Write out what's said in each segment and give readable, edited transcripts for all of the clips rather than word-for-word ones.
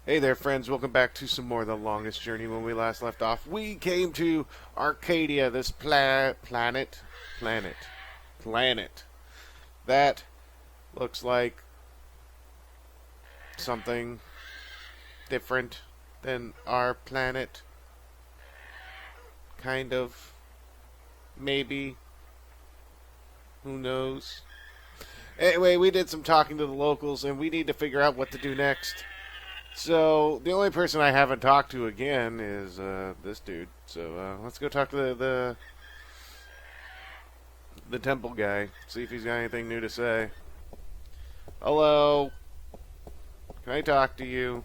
Hey there, friends. Welcome back to some more of The Longest Journey. When we last left off, we came to Arcadia, this planet that looks like something different than our planet. Kind of. Maybe. Who knows? Anyway, we did some talking to the locals, and we need to figure out what to do next. So the only person I haven't talked to again is this dude. So let's go talk to the temple guy. See if he's got anything new to say. Hello, can I talk to you?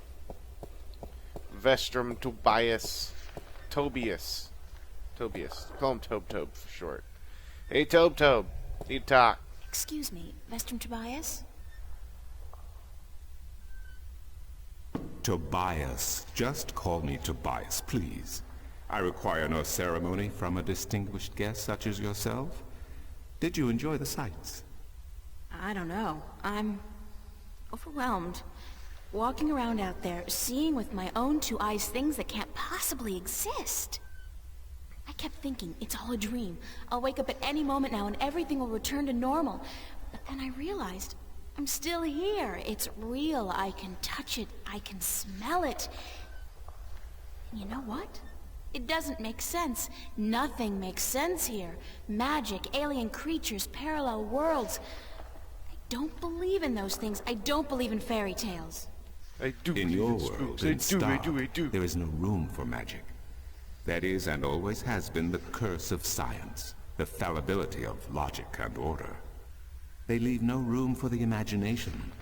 Vestrum Tobias. Call him Tobe for short. Hey Tobe, need to talk. Excuse me, Vestrum Tobias? Tobias. Just call me Tobias, please. I require no ceremony from a distinguished guest such as yourself. Did you enjoy the sights? I don't know. I'm overwhelmed. Walking around out there, seeing with my own two eyes things that can't possibly exist. I kept thinking, it's all a dream. I'll wake up at any moment now and everything will return to normal. But then I realized, I'm still here. It's real. I can touch it. I can smell it. And you know what? It doesn't make sense. Nothing makes sense here. Magic, alien creatures, parallel worlds. I don't believe in those things. I don't believe in fairy tales. I do. In your world, in Star, there is no room for magic. That is and always has been the curse of science, the fallibility of logic and order. They leave no room for the imagination.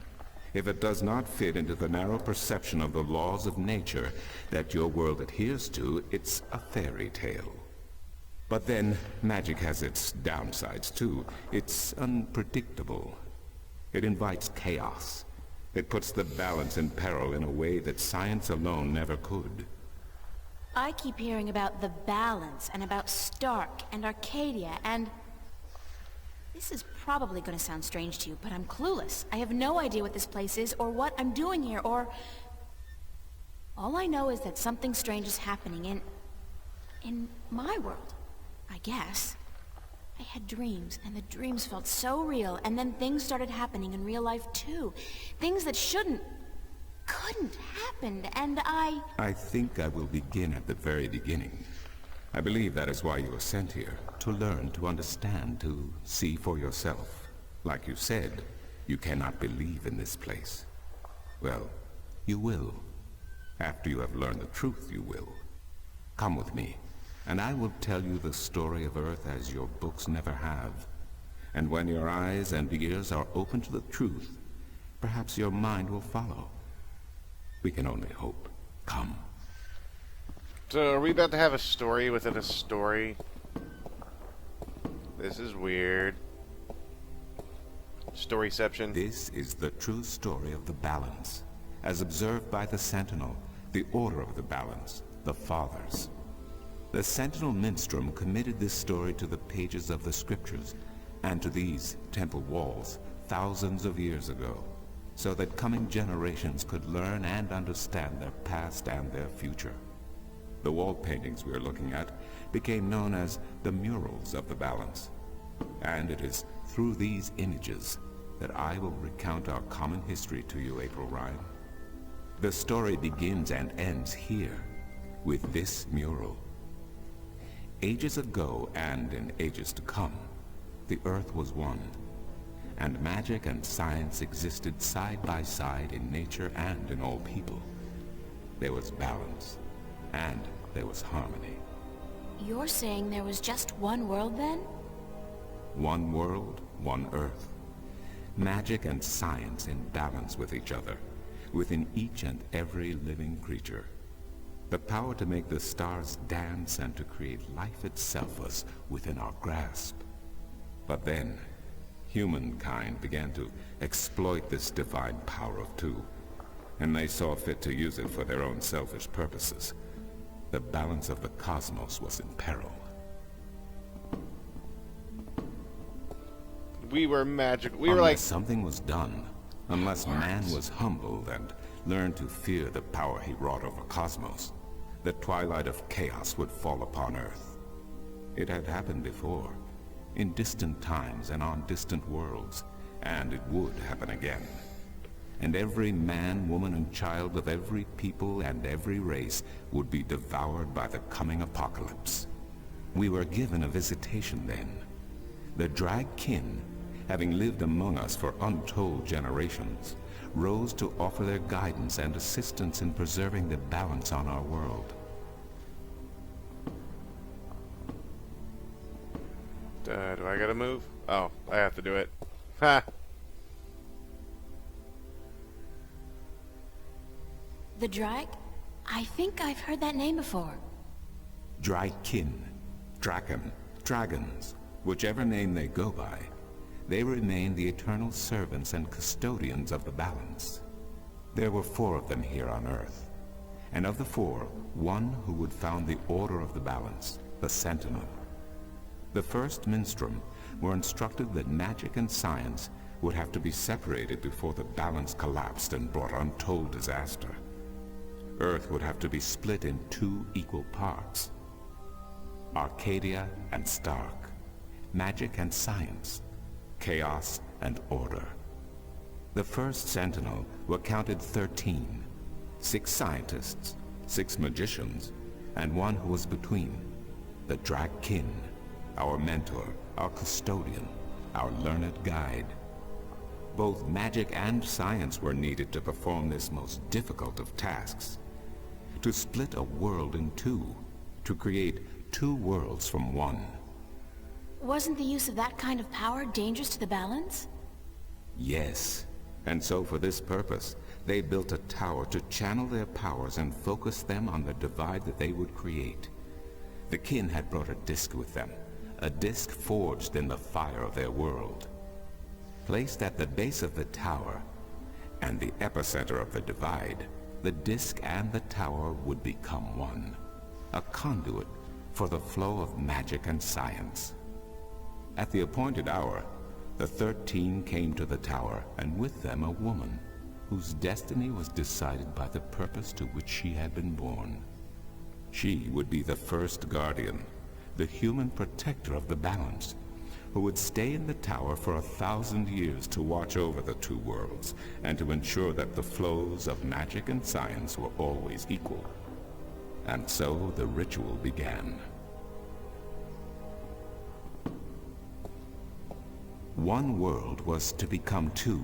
If it does not fit into the narrow perception of the laws of nature that your world adheres to, it's a fairy tale. But then, magic has its downsides too. It's unpredictable. It invites chaos. It puts the balance in peril in a way that science alone never could. I keep hearing about the balance and about Stark and Arcadia and... This is probably going to sound strange to you, but I'm clueless. I have no idea what this place is, or what I'm doing here, or... All I know is that something strange is happening in my world, I guess. I had dreams, and the dreams felt so real, and then things started happening in real life too. Things that couldn't happen, and I think I will begin at the very beginning. I believe that is why you were sent here, to learn, to understand, to see for yourself. Like you said, you cannot believe in this place. Well, you will. After you have learned the truth, you will. Come with me, and I will tell you the story of Earth as your books never have. And when your eyes and ears are open to the truth, perhaps your mind will follow. We can only hope. Come. So, are we about to have a story within a story? This is weird. Storyception. This is the true story of the balance, as observed by the Sentinel, the Order of the Balance, the Fathers. The Sentinel Minstrom committed this story to the pages of the scriptures, and to these temple walls, thousands of years ago, so that coming generations could learn and understand their past and their future. The wall paintings we are looking at became known as the murals of the balance. And it is through these images that I will recount our common history to you, April Ryan. The story begins and ends here, with this mural. Ages ago and in ages to come, the earth was one, and magic and science existed side by side in nature and in all people. There was balance, and there was harmony. You're saying there was just one world then? One world, one earth. Magic and science in balance with each other, within each and every living creature. The power to make the stars dance and to create life itself was within our grasp. But then, humankind began to exploit this divine power of two, and they saw fit to use it for their own selfish purposes. The balance of the cosmos was in peril. We were magic. We were Unless like... something was done, unless man was humbled and learned to fear the power he wrought over cosmos, the twilight of chaos would fall upon Earth. It had happened before, in distant times and on distant worlds, and it would happen again. And every man, woman, and child of every people and every race would be devoured by the coming apocalypse. We were given a visitation then. The Drag Kin, having lived among us for untold generations, rose to offer their guidance and assistance in preserving the balance on our world. Do I gotta move? Oh, I have to do it. Ha! The Drag? I think I've heard that name before. Drag-kin, Draken, Dragons, whichever name they go by, they remain the eternal servants and custodians of the balance. There were 4 of them here on Earth, and of the 4, one who would found the Order of the Balance, the Sentinel. The first Minstrum were instructed that magic and science would have to be separated before the balance collapsed and brought untold disaster. Earth would have to be split in 2 equal parts. Arcadia and Stark, magic and science, chaos and order. The first Sentinel were counted 13, 6 scientists, 6 magicians, and one who was between, the Drag Kin, our mentor, our custodian, our learned guide. Both magic and science were needed to perform this most difficult of tasks. To split a world in 2, to create 2 worlds from one. Wasn't the use of that kind of power dangerous to the balance? Yes, and so for this purpose, they built a tower to channel their powers and focus them on the divide that they would create. The Kin had brought a disc with them, a disc forged in the fire of their world. Placed at the base of the tower, and the epicenter of the divide, the disc and the tower would become one, a conduit for the flow of magic and science. At the appointed hour, the 13 came to the tower, and with them a woman, whose destiny was decided by the purpose to which she had been born. She would be the first guardian, the human protector of the balance, who would stay in the tower for 1,000 years to watch over the 2 worlds, and to ensure that the flows of magic and science were always equal. And so the ritual began. One world was to become 2,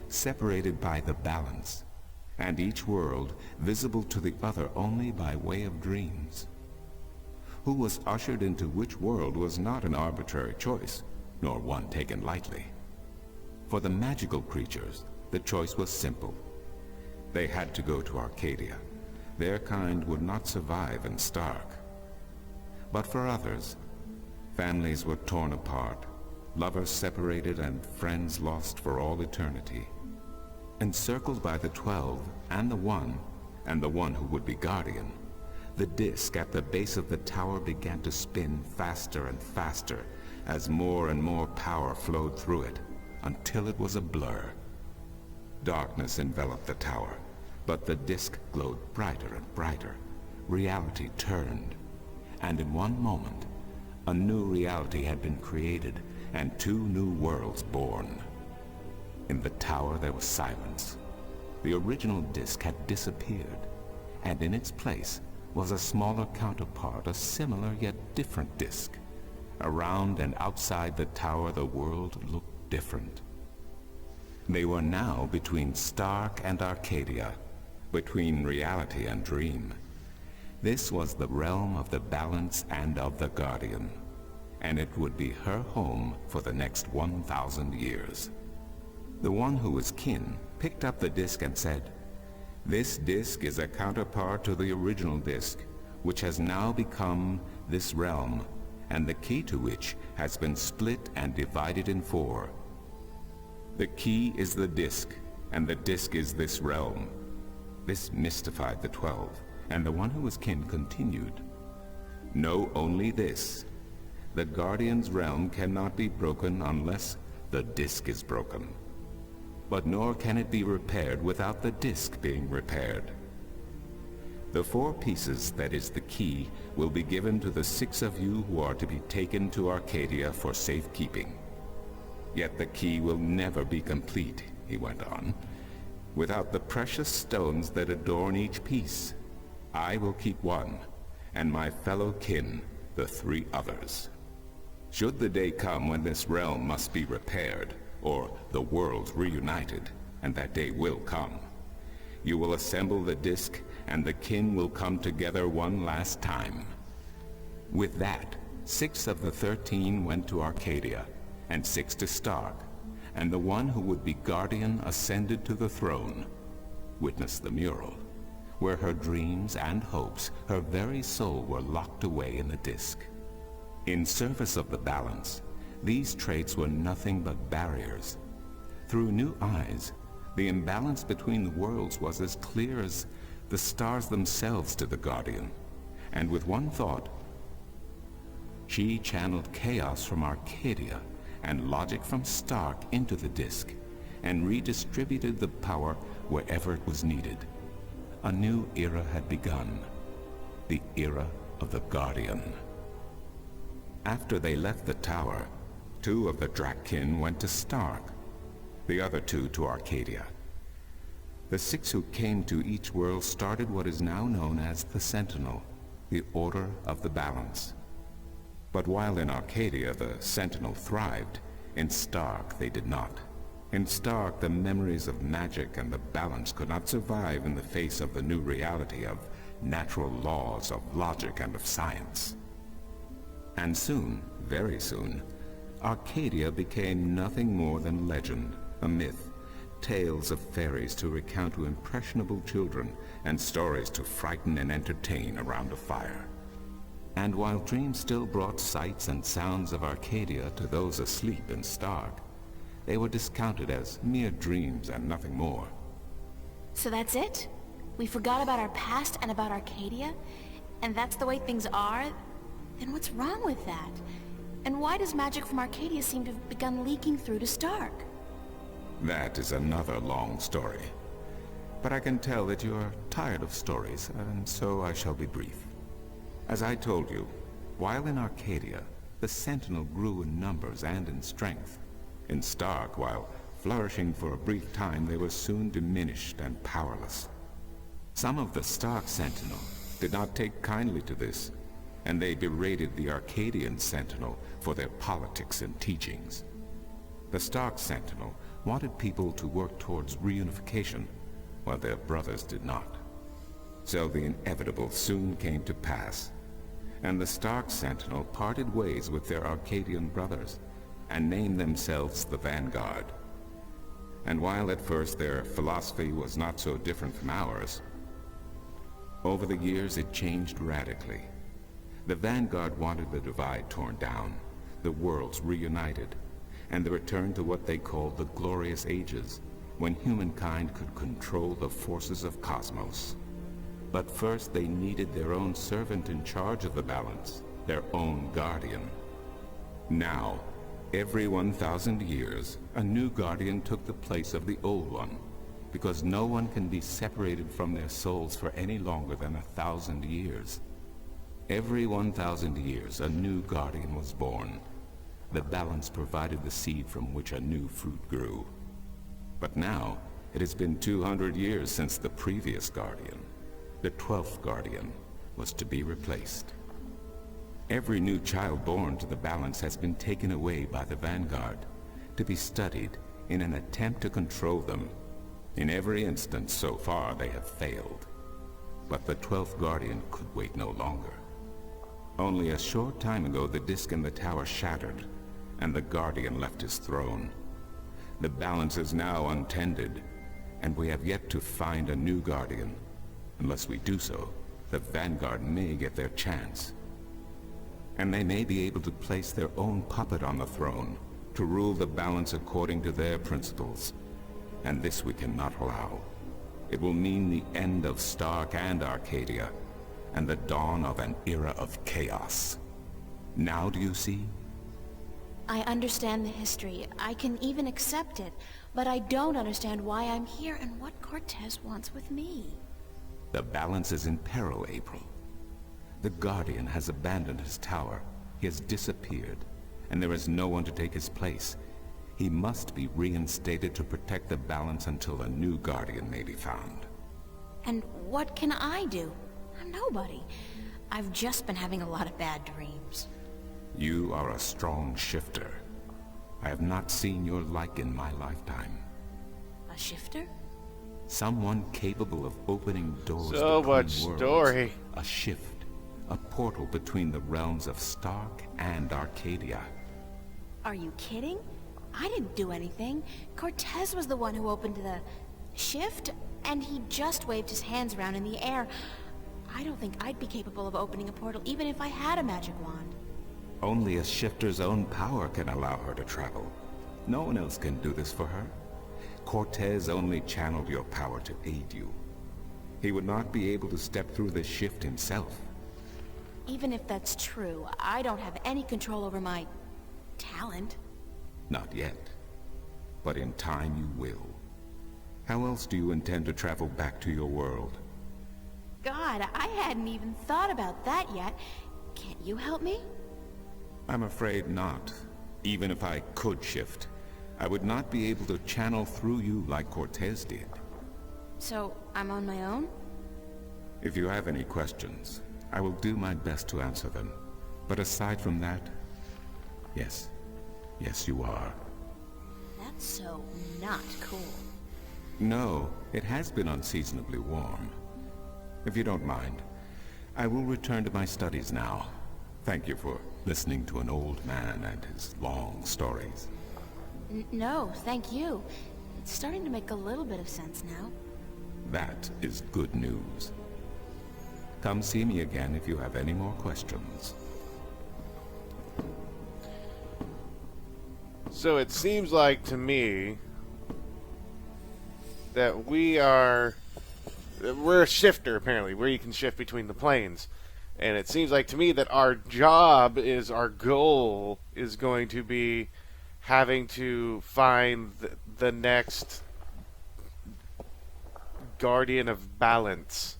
separated by the balance, and each world visible to the other only by way of dreams. Who was ushered into which world was not an arbitrary choice, nor one taken lightly. For the magical creatures, the choice was simple. They had to go to Arcadia. Their kind would not survive in Stark. But for others, families were torn apart, lovers separated, and friends lost for all eternity. Encircled by the 12 and the one who would be guardian, the disc at the base of the tower began to spin faster and faster as more and more power flowed through it, until it was a blur. Darkness enveloped the tower, but the disc glowed brighter and brighter. Reality turned, and in one moment, a new reality had been created and 2 new worlds born. In the tower there was silence. The original disc had disappeared, and in its place was a smaller counterpart, a similar yet different disc. Around and outside the tower the world looked different. They were now between Stark and Arcadia, between reality and dream. This was the realm of the balance and of the Guardian, and it would be her home for the next 1,000 years. The one who was Kin picked up the disc and said, "This disc is a counterpart to the original disc, which has now become this realm, and the key to which has been split and divided in 4. The key is the disc, and the disc is this realm." This mystified the 12, and the one who was Kin continued, "Know only this. The Guardian's realm cannot be broken unless the disc is broken. but nor can it be repaired without the disk being repaired. The 4 pieces that is the key will be given to the 6 of you who are to be taken to Arcadia for safekeeping. Yet the key will never be complete, he went on, without the precious stones that adorn each piece. I will keep 1, and my fellow kin the 3 others. Should the day come when this realm must be repaired, or the worlds reunited, and that day will come, you will assemble the disk, and the kin will come together one last time. With that, 6 of the 13 went to Arcadia, and 6 to Stark, and the one who would be guardian ascended to the throne. Witness the mural, where her dreams and hopes, her very soul, were locked away in the disk. In service of the balance, these traits were nothing but barriers. Through new eyes, the imbalance between the worlds was as clear as the stars themselves to the Guardian. And with one thought, she channeled chaos from Arcadia and logic from Stark into the disk, and redistributed the power wherever it was needed. A new era had begun, the era of the Guardian. After they left the tower, 2 of the Drakkin went to Stark, the other 2 to Arcadia. The 6 who came to each world started what is now known as the Sentinel, the Order of the Balance. But while in Arcadia the Sentinel thrived, in Stark they did not. In Stark, the memories of magic and the balance could not survive in the face of the new reality of natural laws, of logic, and of science. And soon, very soon, Arcadia became nothing more than legend, a myth, tales of fairies to recount to impressionable children, and stories to frighten and entertain around a fire. And while dreams still brought sights and sounds of Arcadia to those asleep in Stark, they were discounted as mere dreams and nothing more. So that's it? We forgot about our past and about Arcadia? And that's the way things are? Then what's wrong with that? And why does magic from Arcadia seem to have begun leaking through to Stark? That is another long story. But I can tell that you are tired of stories, and so I shall be brief. As I told you, while in Arcadia, the Sentinel grew in numbers and in strength. In Stark, while flourishing for a brief time, they were soon diminished and powerless. Some of the Stark Sentinel did not take kindly to this, and they berated the Arcadian Sentinel for their politics and teachings. The Stark Sentinel wanted people to work towards reunification, while their brothers did not. So the inevitable soon came to pass, and the Stark Sentinel parted ways with their Arcadian brothers, and named themselves the Vanguard. And while at first their philosophy was not so different from ours, over the years it changed radically. The Vanguard wanted the divide torn down, the worlds reunited, and the return to what they called the Glorious Ages, when humankind could control the forces of cosmos. But first they needed their own servant in charge of the balance, their own guardian. Now, every 1,000 years, a new guardian took the place of the old one, because no one can be separated from their souls for any longer than 1,000 years. Every 1,000 years, a new guardian was born. The balance provided the seed from which a new fruit grew. But now, it has been 200 years since the previous guardian, the 12th guardian, was to be replaced. Every new child born to the balance has been taken away by the Vanguard, to be studied in an attempt to control them. In every instance so far they have failed. But the 12th guardian could wait no longer. Only a short time ago the disk in the tower shattered, and the guardian left his throne. The balance is now untended, and we have yet to find a new guardian. Unless we do so, the Vanguard may get their chance. And they may be able to place their own puppet on the throne, to rule the balance according to their principles. And this we cannot allow. It will mean the end of Stark and Arcadia, and the dawn of an era of chaos. Now do you see? I understand the history. I can even accept it. But I don't understand why I'm here and what Cortez wants with me. The balance is in peril, April. The Guardian has abandoned his tower. He has disappeared, and there is no one to take his place. He must be reinstated to protect the balance until a new Guardian may be found. And what can I do? I'm nobody. I've just been having a lot of bad dreams. You are a strong shifter. I have not seen your like in my lifetime. A shifter? Someone capable of opening doors So between much worlds. story. A shift. A portal between the realms of Stark and Arcadia. Are you kidding? I didn't do anything. Cortez was the one who opened the shift, and he just waved his hands around in the air. I don't think I'd be capable of opening a portal even if I had a magic wand. Only a shifter's own power can allow her to travel. No one else can do this for her. Cortez only channeled your power to aid you. He would not be able to step through this shift himself. Even if that's true, I don't have any control over my talent. Not yet. But in time you will. How else do you intend to travel back to your world? God, I hadn't even thought about that yet. Can't you help me? I'm afraid not. Even if I could shift, I would not be able to channel through you like Cortez did. So, I'm on my own? If you have any questions, I will do my best to answer them. But aside from that, yes. Yes, you are. That's so not cool. No, it has been unseasonably warm. If you don't mind, I will return to my studies now. Thank you for listening to an old man and his long stories. No, thank you. It's starting to make a little bit of sense now. That is good news. Come see me again if you have any more questions. So it seems like to me that we're a shifter, apparently, where you can shift between the planes. And it seems like to me that our goal is going to be having to find the next Guardian of Balance.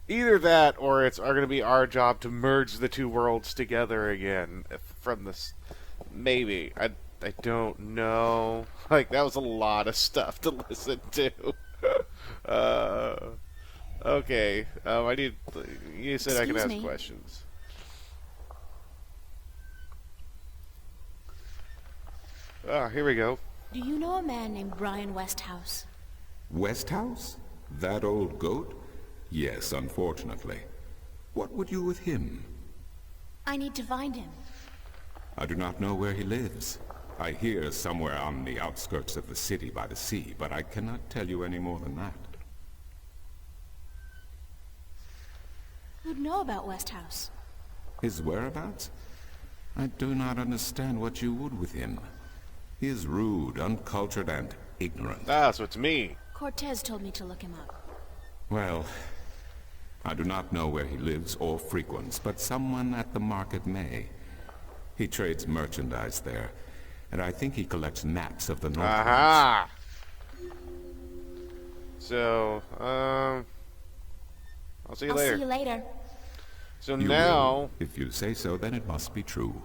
Either that, or it's going to be our job to merge the two worlds together again from this. Maybe. I don't know. Like, that was a lot of stuff to listen to. Okay. I need. You said I can ask questions. Ah, here we go. Do you know a man named Brian Westhouse? Westhouse? That old goat? Yes, unfortunately. What would you with him? I need to find him. I do not know where he lives. I hear somewhere on the outskirts of the city by the sea, but I cannot tell you any more than that. Who'd know about Westhouse? His whereabouts? I do not understand what you would with him. He is rude, uncultured, and ignorant. Ah, so it's me. Cortez told me to look him up. Well, I do not know where he lives or frequents, but someone at the market may. He trades merchandise there, and I think he collects maps of the North. Aha! So, I'll see you later. I'll see you later. So You now, will. If you say so, then it must be true.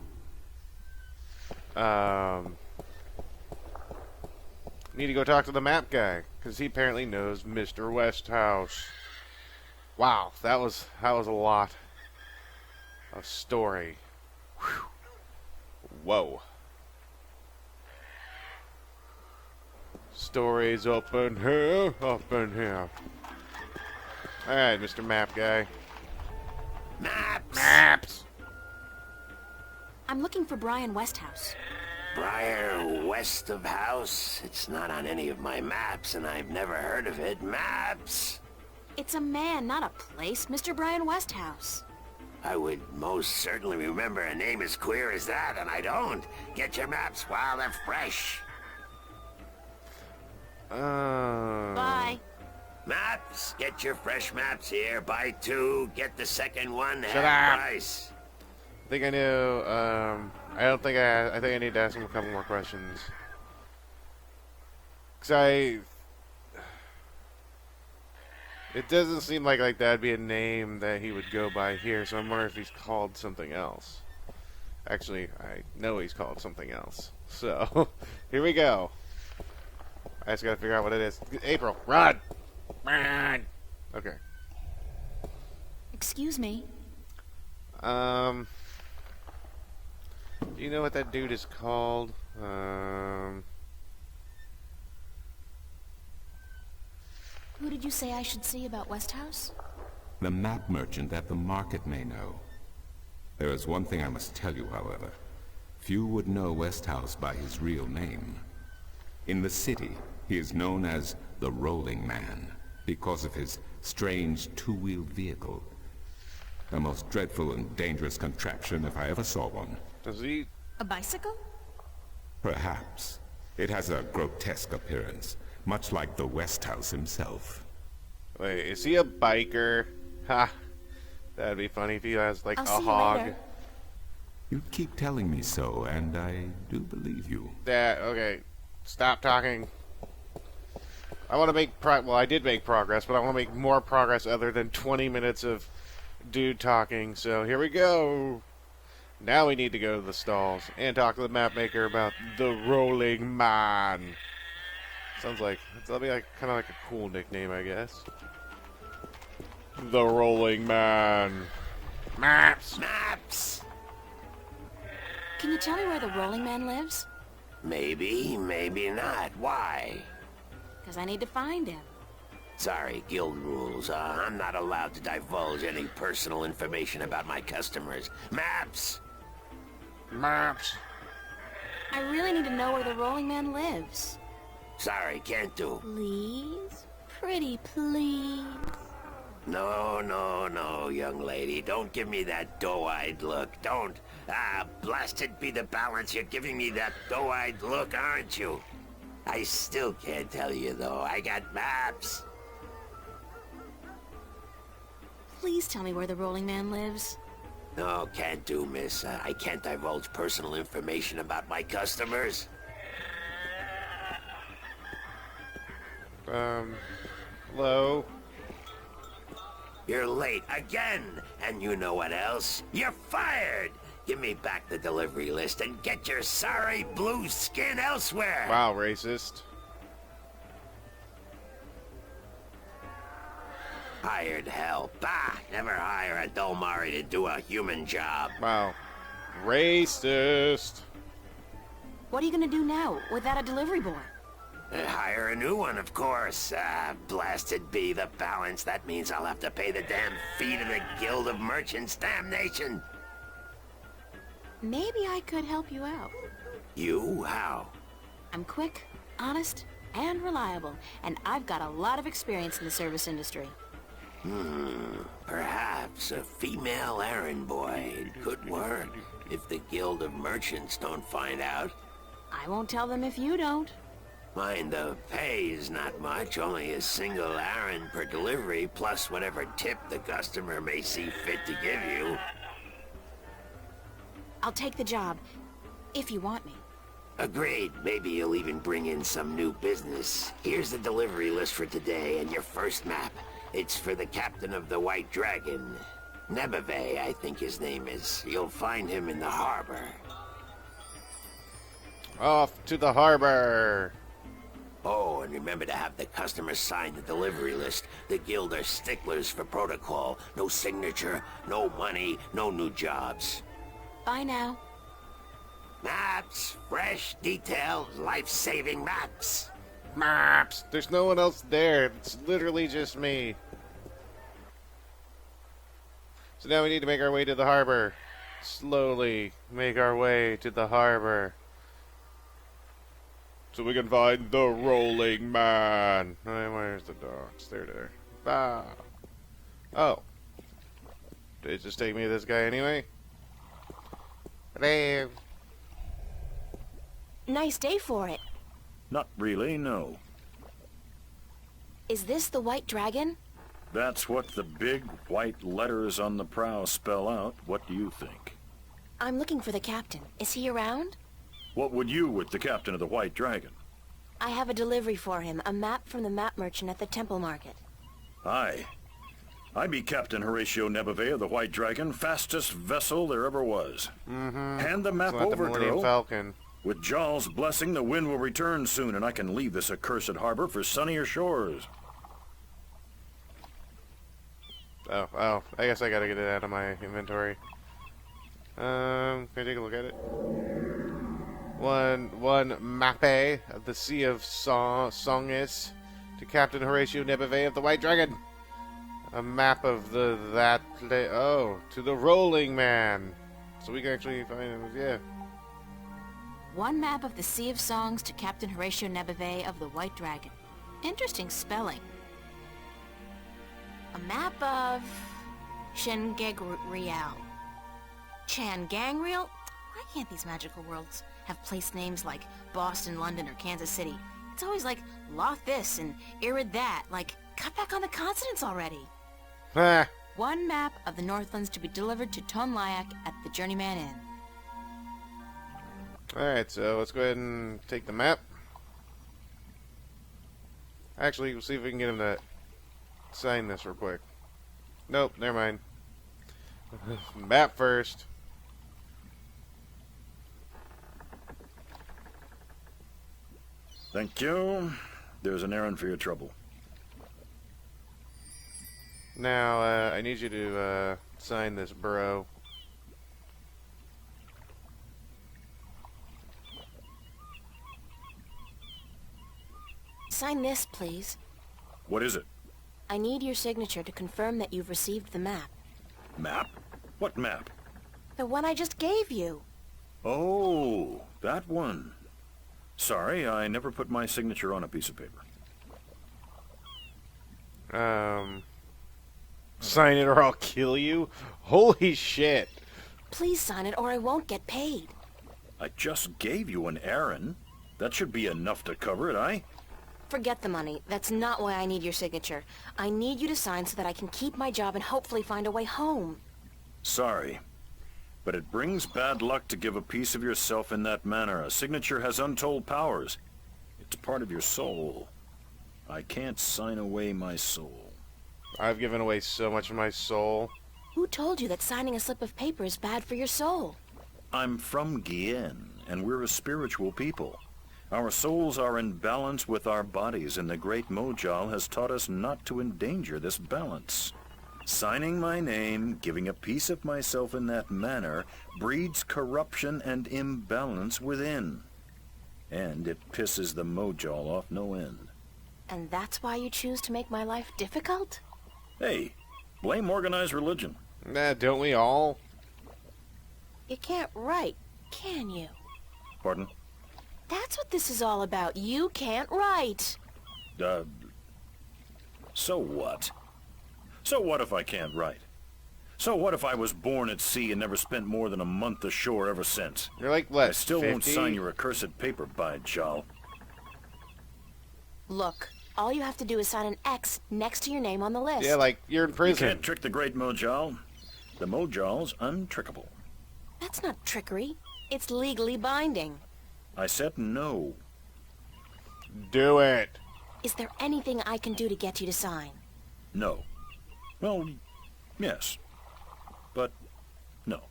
need to go talk to the map guy, because he apparently knows Mr. Westhouse. Wow, that was a lot of story. Whew. Whoa. Stories up in here, up in here. Alright, Mr. Map Guy. Maps! Maps! I'm looking for Brian Westhouse. Briar West of House? It's not on any of my maps, and I've never heard of it. Maps! It's a man, not a place. Mr. Brian Westhouse. I would most certainly remember a name as queer as that, and I don't. Get your maps while they're fresh. Bye. Maps? Get your fresh maps here. Buy two, get the second one Shut half up. price. I think I know. I don't think I think I need to ask him a couple more questions. Cause it doesn't seem like that'd be a name that he would go by here. So I'm wondering if he's called something else. Actually, I know he's called something else. So here we go. I just gotta figure out what it is. April, run! Run! Okay. Excuse me. Do you know what that dude is called? Who did you say I should see about Westhouse? The map merchant at the market may know. There is one thing I must tell you, however. Few would know Westhouse by his real name. In the city, he is known as the Rolling Man, because of his strange two-wheeled vehicle. The most dreadful and dangerous contraption if I ever saw one. Does he? A bicycle? Perhaps. It has a grotesque appearance, much like the Westhouse himself. Wait, is he a biker? Ha! That'd be funny if he has like I'll a see you hog. later. You keep telling me so, and I do believe you. Okay. Stop talking. I want to make well, I did make progress, but I want to make more progress other than 20 minutes of dude talking. So here we go. Now we need to go to the stalls and talk to the map maker about the Rolling Man. Sounds like that'll be like kind of like a cool nickname, I guess. The Rolling Man. Maps. Maps! Can you tell me where the Rolling Man lives? Maybe, maybe not. Why? Because I need to find him. Sorry, guild rules. I'm not allowed to divulge any personal information about my customers. Maps! Maps. I really need to know where the Rolling Man lives. Sorry, can't do. Please? Pretty please? No, no, no, young lady. Don't give me that doe-eyed look. Don't. Blasted be the balance. You're giving me that doe-eyed look, aren't you? I still can't tell you, though. I got maps. Please tell me where the Rolling Man lives. No, can't do, miss. I can't divulge personal information about my customers. Hello? You're late again. And you know what else? You're fired. Give me back the delivery list and get your sorry blue skin elsewhere. Wow, racist. Hired hell. Bah! Never hire a Dolmari to do a human job. Wow. Racist. What are you gonna do now without a delivery boy? Hire a new one, of course. Blasted be the balance. That means I'll have to pay the damn fee to the Guild of Merchants. Damnation. Maybe I could help you out. You? How? I'm quick, honest, and reliable, and I've got a lot of experience in the service industry. Perhaps a female errand boy. It could work. If the Guild of Merchants don't find out. I won't tell them if you don't. Mind the pay is not much, only a single errand per delivery, plus whatever tip the customer may see fit to give you. I'll take the job, if you want me. Agreed. Maybe you'll even bring in some new business. Here's the delivery list for today and your first map. It's for the captain of the White Dragon. Nebeve, I think his name is. You'll find him in the harbor. Off to the harbor. Oh, and remember to have the customer sign the delivery list. The guild are sticklers for protocol. No signature, no money, no new jobs. Bye now. Maps, fresh, detailed, life-saving maps. Maps. There's no one else there. It's literally just me. So now we need to make our way to the harbor. Slowly make our way to the harbor. So we can find the Rolling Man. Where's the dogs? There. Ah. Oh. Did it just take me to this guy anyway? Hello. Nice day for it. Not really, no. Is this the White Dragon? That's what the big white letters on the prow spell out. What do you think? I'm looking for the captain. Is he around? What would you with the captain of the White Dragon? I have a delivery for him, a map from the map merchant at the temple market. Aye. I be Captain Horatio Nebuve of the White Dragon, fastest vessel there ever was. Hand the map It's not the over, Millennium girl. Falcon. With Jarl's blessing, the wind will return soon, and I can leave this accursed harbor for sunnier shores. Oh, I guess I gotta get it out of my inventory. Can I take a look at it? One mappe of the Sea of Songis to Captain Horatio Nebuve of the White Dragon. A map of to the Rolling Man. So we can actually find it, yeah. One map of the Sea of Songs to Captain Horatio Nebuve of the White Dragon. Interesting spelling. A map of Changangreal. Changangreal? Why can't these magical worlds have place names like Boston, London, or Kansas City? It's always like Loth this and Irid that. Like, cut back on the consonants already. Ah, One map of the Northlands to be delivered to Tonlyak at the Journeyman Inn. alright, so let's go ahead and take the map. Actually, we'll see if we can get him to sign this real quick. Nope, never mind. Map first. Thank you. There's an errand for your trouble. Now, I need you to sign this, bro. Sign this, please. What is it? I need your signature to confirm that you've received the map. Map? What map? The one I just gave you. Oh, that one. Sorry, I never put my signature on a piece of paper. Sign it or I'll kill you? Holy shit. Please sign it or I won't get paid. I just gave you an errand. That should be enough to cover it, aye? Forget the money. That's not why I need your signature. I need you to sign so that I can keep my job and hopefully find a way home. Sorry. But it brings bad luck to give a piece of yourself in that manner. A signature has untold powers. It's part of your soul. I can't sign away my soul. I've given away so much of my soul. Who told you that signing a slip of paper is bad for your soul? I'm from Gien, and we're a spiritual people. Our souls are in balance with our bodies, and the great Mojal has taught us not to endanger this balance. Signing my name, giving a piece of myself in that manner, breeds corruption and imbalance within. And it pisses the Mojal off no end. And that's why you choose to make my life difficult? Hey, blame organized religion. Nah, don't we all? You can't write, can you? Pardon? That's what this is all about. You can't write. So what? So what if I can't write? So what if I was born at sea and never spent more than a month ashore ever since? You're like, what, I still 50? won't sign your accursed paper, by Jal. Look, all you have to do is sign an X next to your name on the list. Yeah, like, you're in You prison. can't trick the great Mojal. The Mojal's untrickable. That's not trickery. It's legally binding. I said no. Do it. Is there anything I can do to get you to sign? No. Well, yes. But no.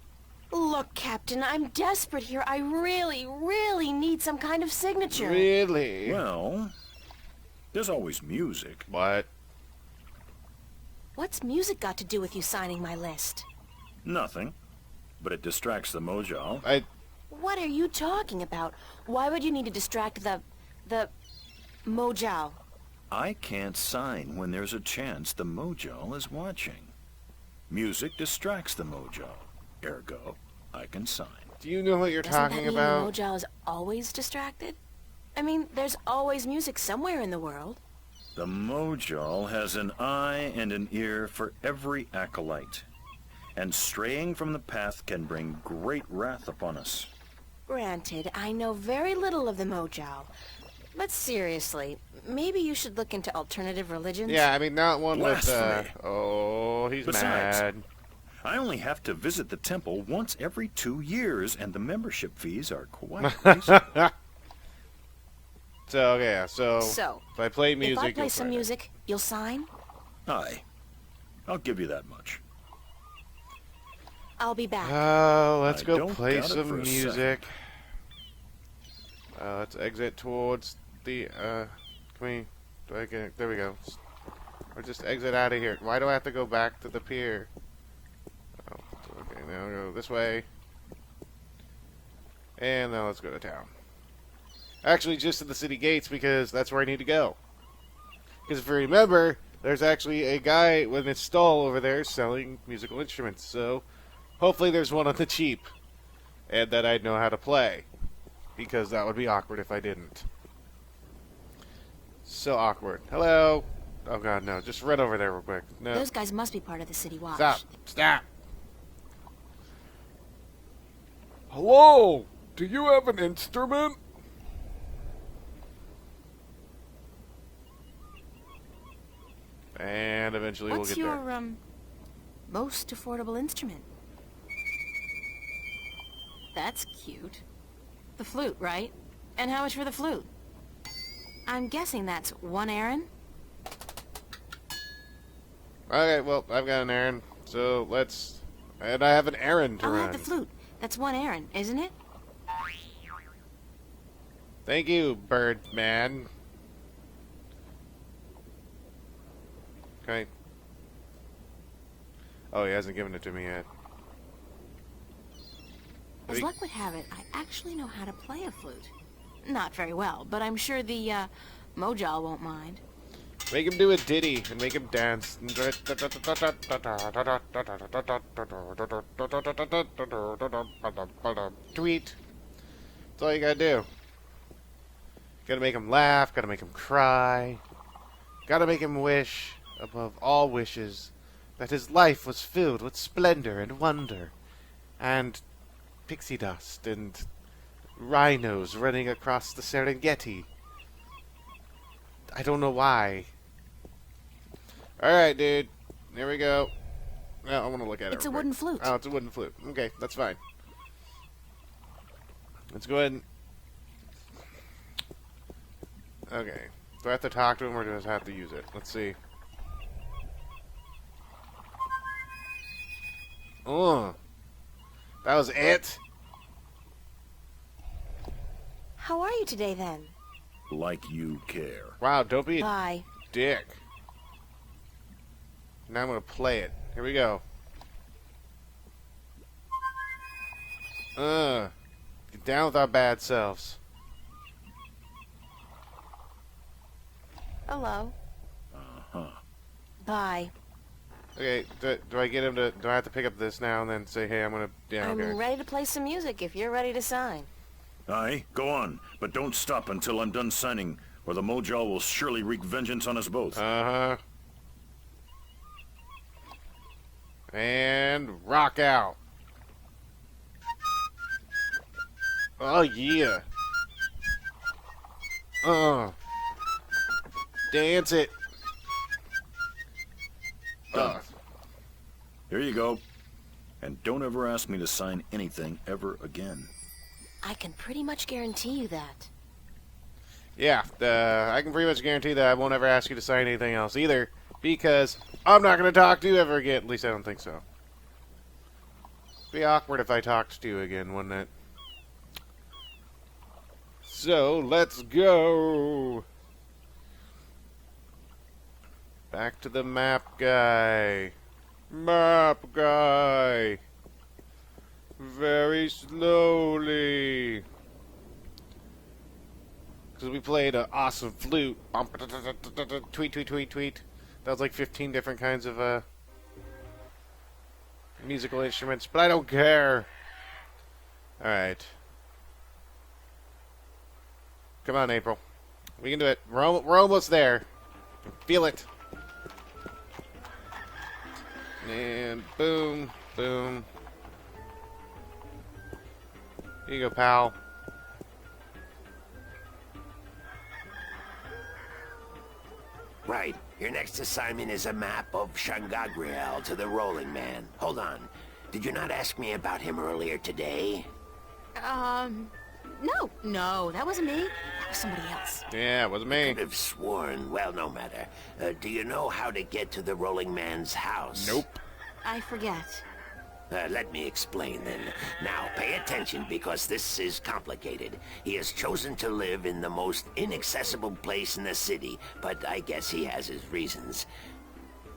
Look, Captain, I'm desperate here. I really, really need some kind of signature. Really? Well, there's always music. What? What's music got to do with you signing my list? Nothing. But it distracts the Mojal. What are you talking about? Why would you need to distract the Mojal? I can't sign when there's a chance the Mojal is watching. Music distracts the Mojal. Ergo, I can sign. Do you know what you're Doesn't talking that mean about? the Mojal is always distracted? I mean, there's always music somewhere in the world. The Mojal has an eye and an ear for every acolyte. And straying from the path can bring great wrath upon us. Granted, I know very little of the Mojal. But seriously, maybe you should look into alternative religions? Yeah, I mean, not one with, Blasphemy. oh, he's Besides, mad. I only have to visit the temple once every 2 years, and the membership fees are quite reasonable. So, yeah, so if I play music, if I play you'll some sign it. music, you'll sign? Aye. I'll give you that much. I'll be back. Let's I go don't play doubt it some for a music. Let's exit towards the, can we, do I get, there we go. Or just exit out of here. Why do I have to go back to the pier? Oh, okay, now go this way. And now let's go to town. Actually, just to the city gates, because that's where I need to go. Because if you remember, there's actually a guy with his stall over there selling musical instruments. So, hopefully there's one on the cheap. And that I'd know how to play. Because that would be awkward if I didn't. So awkward. Hello? Oh god, no. Just run over there real quick. No. Those guys must be part of the city watch. Stop. Stop. Hello? Do you have an instrument? And eventually What's we'll get your, there. most affordable instrument? That's cute. The flute, right? And how much for the flute? I'm guessing that's 1 Aaron? Okay, well, I've got an errand. So let's... And I have an errand to I'll run. have the flute. That's 1 Aaron, isn't it? Thank you, Birdman. Okay. Oh, he hasn't given it to me yet. As luck would have it, I actually know how to play a flute. Not very well, but I'm sure the, Mojal won't mind. Make him do a ditty and make him dance. Tweet. That's all you gotta do. Gotta make him laugh, gotta make him cry. Gotta make him wish, above all wishes, that his life was filled with splendor and wonder. And pixie dust and rhinos running across the Serengeti. I don't know why. Alright, dude. Here we go. Well, I want to look at it. It's a real quick. wooden flute. Oh, it's a wooden flute. Okay, that's fine. Let's go ahead and... Okay. Do I have to talk to him or do I have to use it? Let's see. Oh. That was it? How are you today, then? Like you care. Wow, don't be a Bye. dick. Now I'm going to play it. Here we go. Get down with our bad selves. Hello. Uh-huh. Bye. Okay, do I get him to... Do I have to pick up this now and then say, hey, I'm going to... Yeah, I'm okay. ready to play some music if you're ready to sign. Aye, go on, but don't stop until I'm done signing, or the Mojal will surely wreak vengeance on us both. Uh-huh. And rock out. Oh, yeah. Dance it. Done. Here you go. And don't ever ask me to sign anything ever again. I can pretty much guarantee you that. Yeah, I can pretty much guarantee that I won't ever ask you to sign anything else either, because I'm not going to talk to you ever again. At least I don't think so. Be awkward if I talked to you again, wouldn't it? So, let's go. Back to the map guy. Map guy. Very slowly. Because we played an awesome flute. Tweet, tweet, tweet, tweet. That was like 15 different kinds of musical instruments, but I don't care. Alright. Come on, April. We can do it. We're almost there. Feel it. And boom, boom. Here you go, pal. Right. Your next assignment is a map of Shangagriel to the Rolling Man. Hold on. Did you not ask me about him earlier today? No, that wasn't me. That was somebody else. Yeah, it wasn't me. Could have sworn. Well, no matter. Do you know how to get to the Rolling Man's house? Nope. I forget. Let me explain then. Now, pay attention because this is complicated. He has chosen to live in the most inaccessible place in the city, but I guess he has his reasons.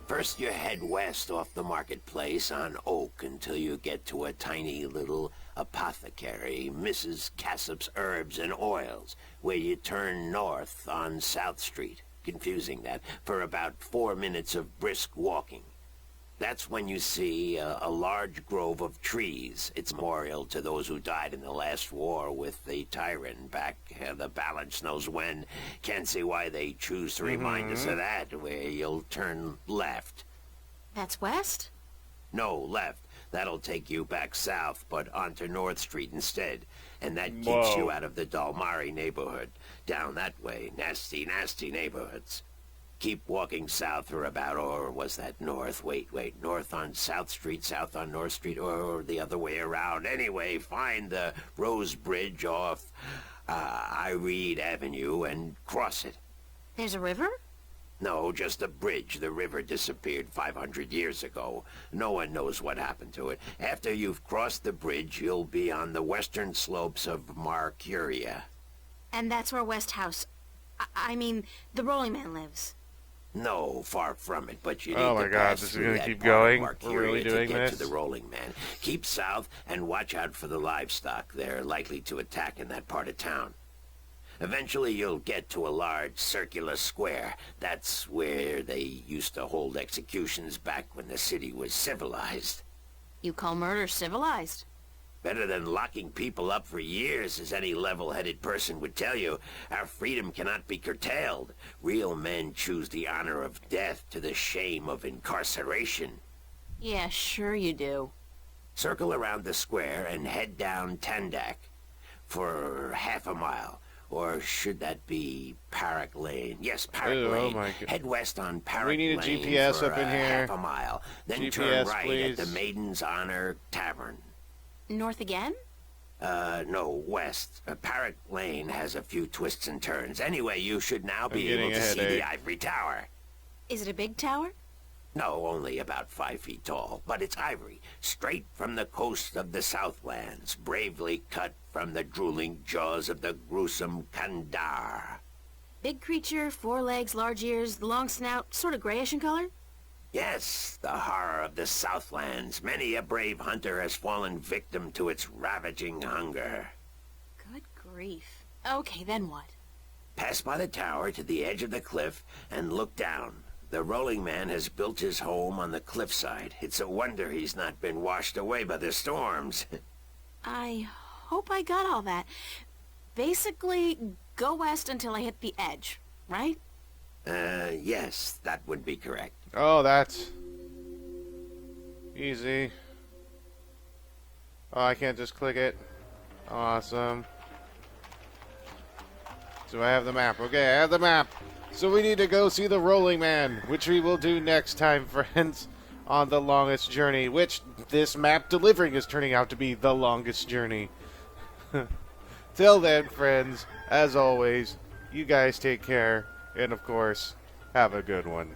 First, you head west off the marketplace on Oak until you get to a tiny little apothecary, Mrs. Cassop's Herbs and Oils, where you turn north on South Street. Confusing that, for about 4 minutes of brisk walking. That's when you see a large grove of trees. It's a memorial to those who died in the last war with the tyrant back the balance knows when. Can't see why they choose to remind us of that, where you'll turn left. That's west? No, left. That'll take you back south, but onto North Street instead. And that keeps Whoa. you out of the Dalmari neighborhood. Down that way. Nasty, nasty neighborhoods. Keep walking south for about, or was that north? Wait, north on South Street, south on North Street, or the other way around. Anyway, find the Rose Bridge off Iread Avenue and cross it. There's a river? No, just a bridge. The river disappeared 500 years ago. No one knows what happened to it. After you've crossed the bridge, you'll be on the western slopes of Marcuria. And that's where West House... I mean, the Rolling Man lives. No, far from it, but you need Oh my to God, pass this is through gonna that keep part of going? We're Marcuria really doing to get this? to the Rolling Man. Keep south and watch out for the livestock. They're likely to attack in that part of town. Eventually you'll get to a large circular square. That's where they used to hold executions back when the city was civilized. You call murder civilized? Better than locking people up for years, as any level-headed person would tell you. Our freedom cannot be curtailed. Real men choose the honor of death to the shame of incarceration. Yeah, sure you do. Circle around the square and head down Tandak for half a mile. Or should that be Parrot Lane? Yes, Parrot Ew, oh Lane. my God. Head west on Parrot We need a Lane GPS for up in here. half a mile. Then GPS, turn right please. at the Maiden's Honor Tavern. North again? No, west. Parrot Lane has a few twists and turns. Anyway, you should now be getting able to a see headache. the Ivory Tower. Is it a big tower? No, only about 5 feet tall, but it's ivory, straight from the coast of the Southlands, bravely cut from the drooling jaws of the gruesome Kandar. Big creature, 4 legs, large ears, long snout, sort of grayish in color? Yes, the horror of the Southlands. Many a brave hunter has fallen victim to its ravaging hunger. Good grief. Okay, then what? Pass by the tower to the edge of the cliff and look down. The Rolling Man has built his home on the cliffside. It's a wonder he's not been washed away by the storms. I hope I got all that. Basically, go west until I hit the edge, right? Yes, that would be correct. Oh, that's easy. Oh, I can't just click it. Awesome. So I have the map. Okay, I have the map. So we need to go see the Rolling Man, which we will do next time, friends, on The Longest Journey, which this map delivering is turning out to be the longest journey. Till then, friends, as always, you guys take care, and of course, have a good one.